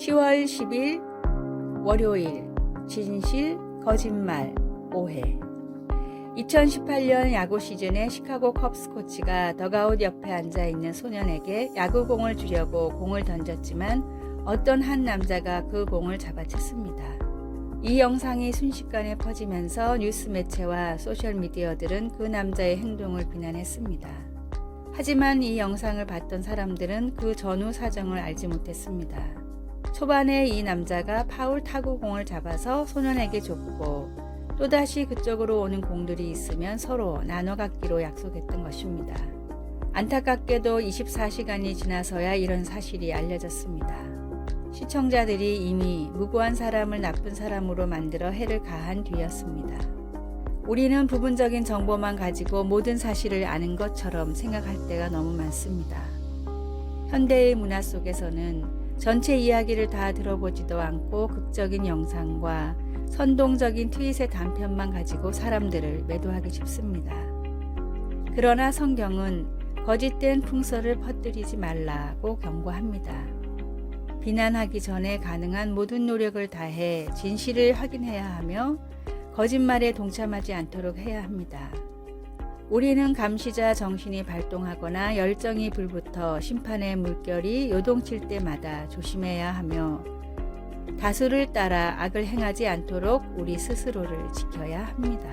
10월 10일 월요일 진실, 거짓말, 오해. 2018년 야구 시즌에 시카고 컵스 코치가 더가웃 옆에 앉아있는 소년에게 야구공을 주려고 공을 던졌지만 어떤 한 남자가 그 공을 잡아챘습니다. 이 영상이 순식간에 퍼지면서 뉴스 매체와 소셜미디어들은 그 남자의 행동을 비난했습니다. 하지만 이 영상을 봤던 사람들은 그 전후 사정을 알지 못했습니다. 초반에 이 남자가 파울 타구 공을 잡아서 소년에게 줬고 또다시 그쪽으로 오는 공들이 있으면 서로 나눠 갖기로 약속했던 것입니다. 안타깝게도 24시간이 지나서야 이런 사실이 알려졌습니다. 시청자들이 이미 무고한 사람을 나쁜 사람으로 만들어 해를 가한 뒤였습니다. 우리는 부분적인 정보만 가지고 모든 사실을 아는 것처럼 생각할 때가 너무 많습니다. 현대의 문화 속에서는 전체 이야기를 다 들어보지도 않고 극적인 영상과 선동적인 트윗의 단편만 가지고 사람들을 매도하기 쉽습니다. 그러나 성경은 거짓된 풍설을 퍼뜨리지 말라고 경고합니다. 비난하기 전에 가능한 모든 노력을 다해 진실을 확인해야 하며 거짓말에 동참하지 않도록 해야 합니다. 우리는 감시자 정신이 발동하거나 열정이 불붙어 심판의 물결이 요동칠 때마다 조심해야 하며 다수를 따라 악을 행하지 않도록 우리 스스로를 지켜야 합니다.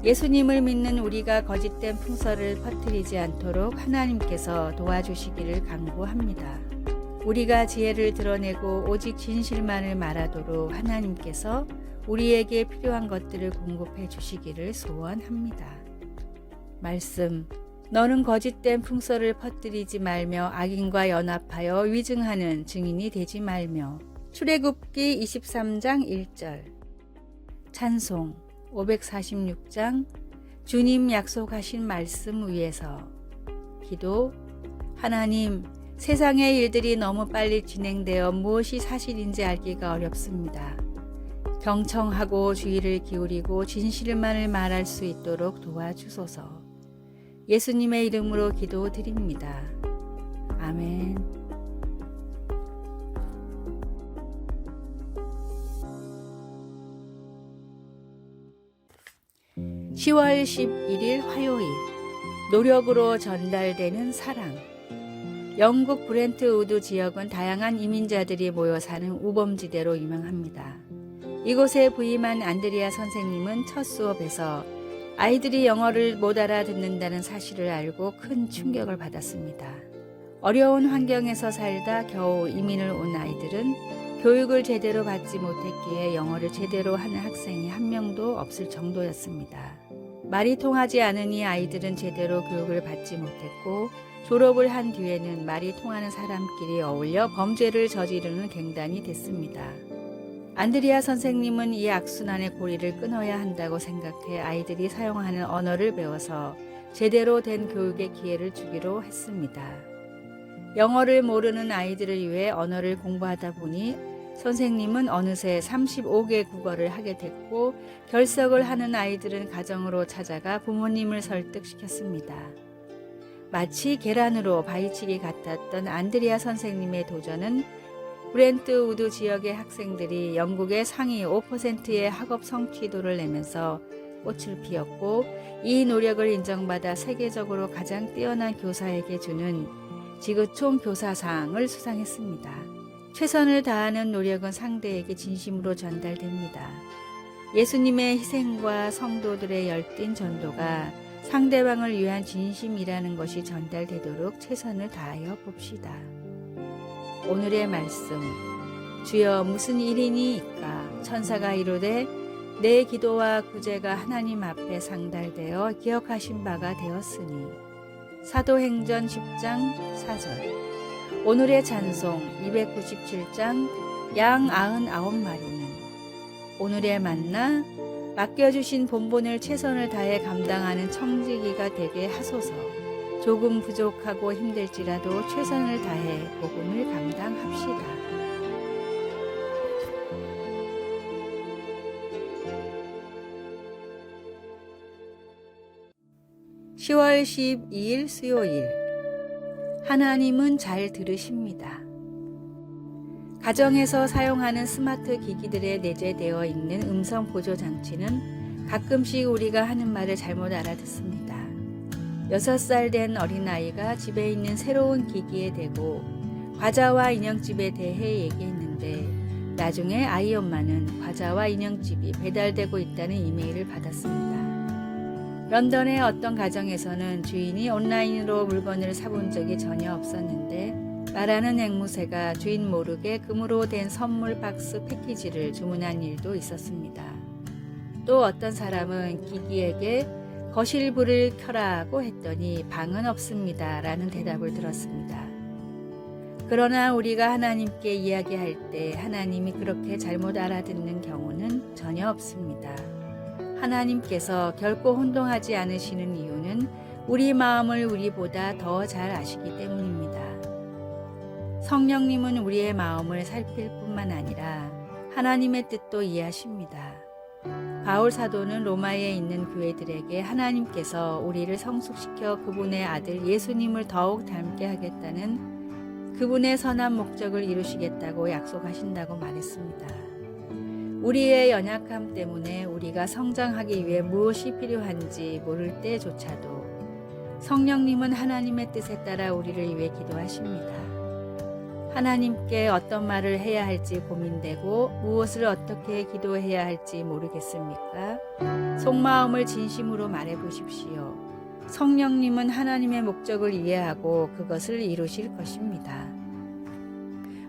예수님을 믿는 우리가 거짓된 풍설을 퍼뜨리지 않도록 하나님께서 도와주시기를 간구합니다. 우리가 지혜를 드러내고 오직 진실만을 말하도록 하나님께서 우리에게 필요한 것들을 공급해 주시기를 소원합니다. 말씀, 너는 거짓된 풍설을 퍼뜨리지 말며 악인과 연합하여 위증하는 증인이 되지 말며. 출애굽기 23장 1절. 찬송 546장 주님 약속하신 말씀 위에서. 기도, 하나님, 세상의 일들이 너무 빨리 진행되어 무엇이 사실인지 알기가 어렵습니다. 경청하고 주의를 기울이고 진실만을 말할 수 있도록 도와주소서. 예수님의 이름으로 기도드립니다. 아멘. (10월 11일) 화요일. 노력으로 전달되는 사랑. 영국 브렌트 우드 지역은 다양한 이민자들이 모여 사는 우범지대로 유명합니다. 이곳에 부임한 안드리아 선생님은 첫 수업에서 아이들이 영어를 못 알아듣는다는 사실을 알고 큰 충격을 받았습니다. 어려운 환경에서 살다 겨우 이민을 온 아이들은 교육을 제대로 받지 못했기에 영어를 제대로 하는 학생이 한 명도 없을 정도였습니다. 말이 통하지 않으니 아이들은 제대로 교육을 받지 못했고 졸업을 한 뒤에는 말이 통하는 사람끼리 어울려 범죄를 저지르는 갱단이 됐습니다. 안드리아 선생님은 이 악순환의 고리를 끊어야 한다고 생각해 아이들이 사용하는 언어를 배워서 제대로 된 교육의 기회를 주기로 했습니다. 영어를 모르는 아이들을 위해 언어를 공부하다 보니 선생님은 어느새 35개 국어를 하게 됐고 결석을 하는 아이들은 가정으로 찾아가 부모님을 설득시켰습니다. 마치 계란으로 바위치기 같았던 안드리아 선생님의 도전은 브렌트 우드 지역의 학생들이 영국의 상위 5%의 학업 성취도를 내면서 꽃을 피웠고 이 노력을 인정받아 세계적으로 가장 뛰어난 교사에게 주는 지그총 교사상을 수상했습니다. 최선을 다하는 노력은 상대에게 진심으로 전달됩니다. 예수님의 희생과 성도들의 열띤 전도가 상대방을 위한 진심이라는 것이 전달되도록 최선을 다하여 봅시다. 오늘의 말씀. 주여 무슨 일이니이까? 천사가 이르되 내 기도와 구제가 하나님 앞에 상달되어 기억하신 바가 되었으니. 사도행전 10장 4절. 오늘의 찬송 297장 양 99마리는. 오늘의 만나. 맡겨주신 본분을 최선을 다해 감당하는 청지기가 되게 하소서. 조금 부족하고 힘들지라도 최선을 다해 복음을 감당합시다. (10월 12일) 수요일. 하나님은 잘 들으십니다. 가정에서 사용하는 스마트 기기들에 내재되어 있는 음성 보조 장치는 가끔씩 우리가 하는 말을 잘못 알아듣습니다. 6살 된 어린아이가 집에 있는 새로운 기기에 대고 과자와 인형집에 대해 얘기했는데 나중에 아이 엄마는 과자와 인형집이 배달되고 있다는 이메일을 받았습니다. 런던의 어떤 가정에서는 주인이 온라인으로 물건을 사본 적이 전혀 없었는데 말하는 앵무새가 주인 모르게 금으로 된 선물 박스 패키지를 주문한 일도 있었습니다. 또 어떤 사람은 기기에게 거실 불을 켜라고 했더니 방은 없습니다 라는 대답을 들었습니다. 그러나 우리가 하나님께 이야기할 때 하나님이 그렇게 잘못 알아듣는 경우는 전혀 없습니다. 하나님께서 결코 혼동하지 않으시는 이유는 우리 마음을 우리보다 더 잘 아시기 때문입니다. 성령님은 우리의 마음을 살필 뿐만 아니라 하나님의 뜻도 이해하십니다. 바울 사도는 로마에 있는 교회들에게 하나님께서 우리를 성숙시켜 그분의 아들 예수님을 더욱 닮게 하겠다는 그분의 선한 목적을 이루시겠다고 약속하신다고 말했습니다. 우리의 연약함 때문에 우리가 성장하기 위해 무엇이 필요한지 모를 때조차도 성령님은 하나님의 뜻에 따라 우리를 위해 기도하십니다. 하나님께 어떤 말을 해야 할지 고민되고 무엇을 어떻게 기도해야 할지 모르겠습니까? 속마음을 진심으로 말해 보십시오. 성령님은 하나님의 목적을 이해하고 그것을 이루실 것입니다.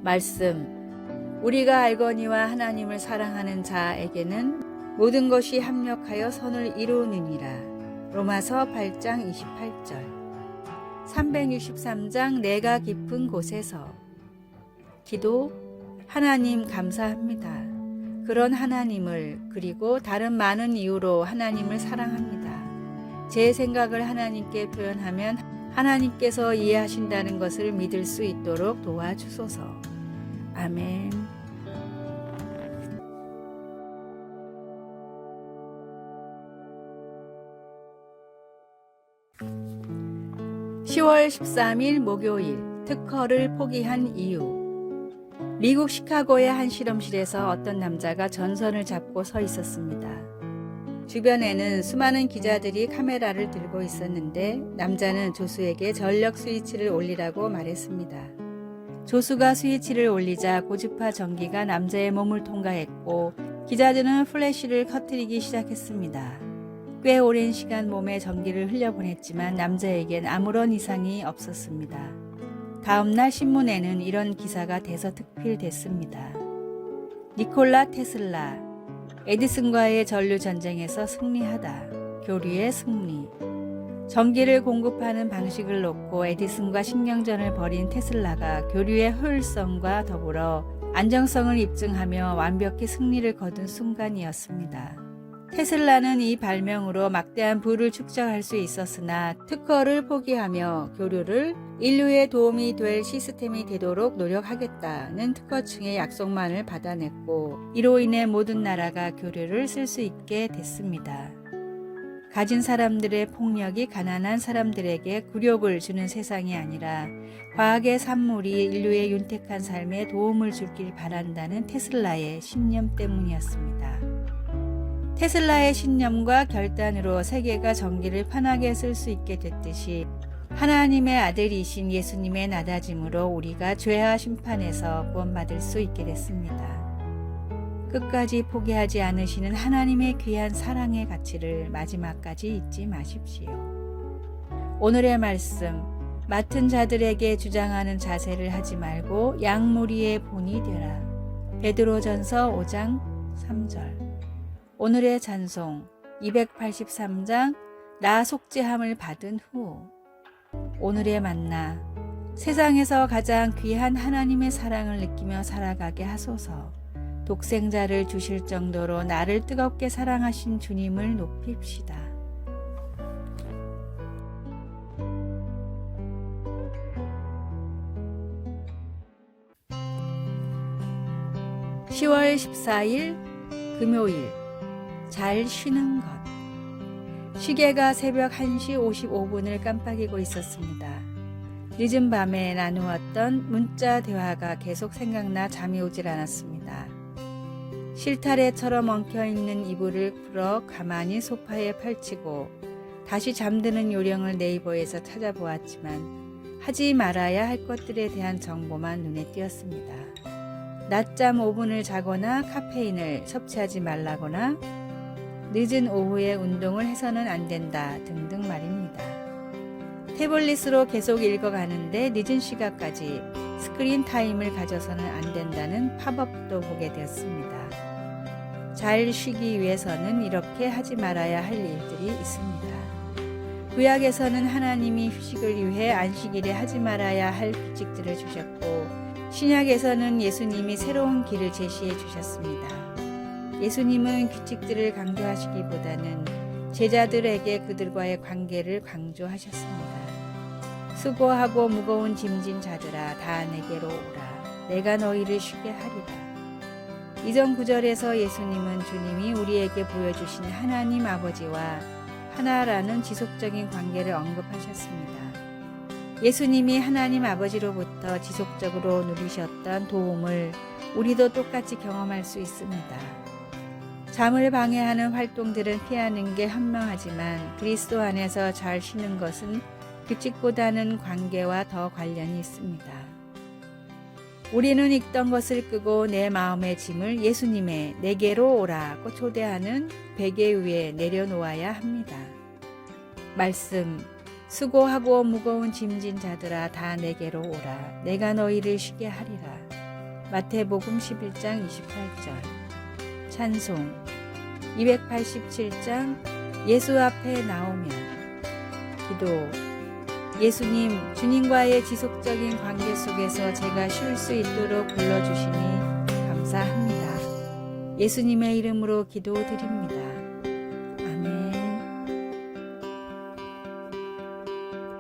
말씀, 우리가 알거니와 하나님을 사랑하는 자에게는 모든 것이 합력하여 선을 이루느니라. 로마서 8장 28절. 363장 내가 깊은 곳에서 기도, 하나님 감사합니다. 그런 하나님을 그리고 다른 많은 이유로 하나님을 사랑합니다. 제 생각을 하나님께 표현하면 하나님께서 이해하신다는 것을 믿을 수 있도록 도와주소서. 아멘. (10월 13일) 목요일 특허를 포기한 이유. 미국 시카고의 한 실험실에서 어떤 남자가 전선을 잡고 서 있었습니다. 주변에는 수많은 기자들이 카메라를 들고 있었는데 남자는 조수에게 전력 스위치를 올리라고 말했습니다. 조수가 스위치를 올리자 고주파 전기가 남자의 몸을 통과했고 기자들은 플래시를 커트리기 시작했습니다. 꽤 오랜 시간 몸에 전기를 흘려보냈지만 남자에겐 아무런 이상이 없었습니다. 다음날 신문에는 이런 기사가 대서특필됐습니다. 니콜라 테슬라, 에디슨과의 전류 전쟁에서 승리하다. 교류의 승리. 전기를 공급하는 방식을 놓고 에디슨과 신경전을 벌인 테슬라가 교류의 효율성과 더불어 안정성을 입증하며 완벽히 승리를 거둔 순간이었습니다. 테슬라는 이 발명으로 막대한 부를 축적할 수 있었으나 특허를 포기하며 교류를 인류에 도움이 될 시스템이 되도록 노력하겠다는 특허층의 약속만을 받아냈고 이로 인해 모든 나라가 교류를 쓸 수 있게 됐습니다. 가진 사람들의 폭력이 가난한 사람들에게 굴욕을 주는 세상이 아니라 과학의 산물이 인류의 윤택한 삶에 도움을 주길 바란다는 테슬라의 신념 때문이었습니다. 테슬라의 신념과 결단으로 세계가 전기를 편하게 쓸 수 있게 됐듯이 하나님의 아들이신 예수님의 낮아짐으로 우리가 죄와 심판에서 구원받을 수 있게 됐습니다. 끝까지 포기하지 않으시는 하나님의 귀한 사랑의 가치를 마지막까지 잊지 마십시오. 오늘의 말씀, 맡은 자들에게 주장하는 자세를 하지 말고 양무리의 본이 되라. 베드로전서 5장 3절. 오늘의 찬송 283장 나 속죄함을 받은 후. 오늘의 만나 세상에서 가장 귀한 하나님의 사랑을 느끼며 살아가게 하소서. 독생자를 주실 정도로 나를 뜨겁게 사랑하신 주님을 높입시다. (10월 14일) 금요일 잘 쉬는 것. 시계가 새벽 1시 55분을 깜빡이고 있었습니다. 늦은 밤에 나누었던 문자 대화가 계속 생각나 잠이 오질 않았습니다. 실타래처럼 엉켜있는 이불을 풀어 가만히 소파에 펼치고 다시 잠드는 요령을 네이버에서 찾아보았지만 하지 말아야 할 것들에 대한 정보만 눈에 띄었습니다. 낮잠 5분을 자거나 카페인을 섭취하지 말라거나 늦은 오후에 운동을 해서는 안 된다 등등 말입니다. 태블릿으로 계속 읽어가는데 늦은 시간까지 스크린 타임을 가져서는 안 된다는 팝업도 보게 되었습니다. 잘 쉬기 위해서는 이렇게 하지 말아야 할 일들이 있습니다. 구약에서는 하나님이 휴식을 위해 안식일에 하지 말아야 할 규칙들을 주셨고 신약에서는 예수님이 새로운 길을 제시해 주셨습니다. 예수님은 규칙들을 강조하시기보다는 제자들에게 그들과의 관계를 강조하셨습니다. 수고하고 무거운 짐진 자들아 다 내게로 오라. 내가 너희를 쉬게 하리라. 이전 구절에서 예수님은 주님이 우리에게 보여주신 하나님 아버지와 하나라는 지속적인 관계를 언급하셨습니다. 예수님이 하나님 아버지로부터 지속적으로 누리셨던 도움을 우리도 똑같이 경험할 수 있습니다. 잠을 방해하는 활동들은 피하는 게 현명하지만 그리스도 안에서 잘 쉬는 것은 규칙보다는 관계와 더 관련이 있습니다. 우리는 읽던 것을 끄고 내 마음의 짐을 예수님의 내게로 오라고 초대하는 베개 위에 내려놓아야 합니다. 말씀, 수고하고 무거운 짐진 자들아 다 내게로 오라. 내가 너희를 쉬게 하리라. 마태복음 11장 28절. 찬송 287장 예수 앞에 나오면. 기도. 예수님, 주님과의 지속적인 관계 속에서 제가 쉴 수 있도록 불러주시니 감사합니다. 예수님의 이름으로 기도드립니다. 아멘.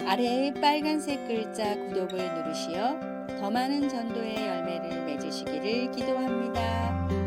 아래의 빨간색 글자 구독을 누르시어 더 많은 전도의 열매를 맺으시기를 기도합니다.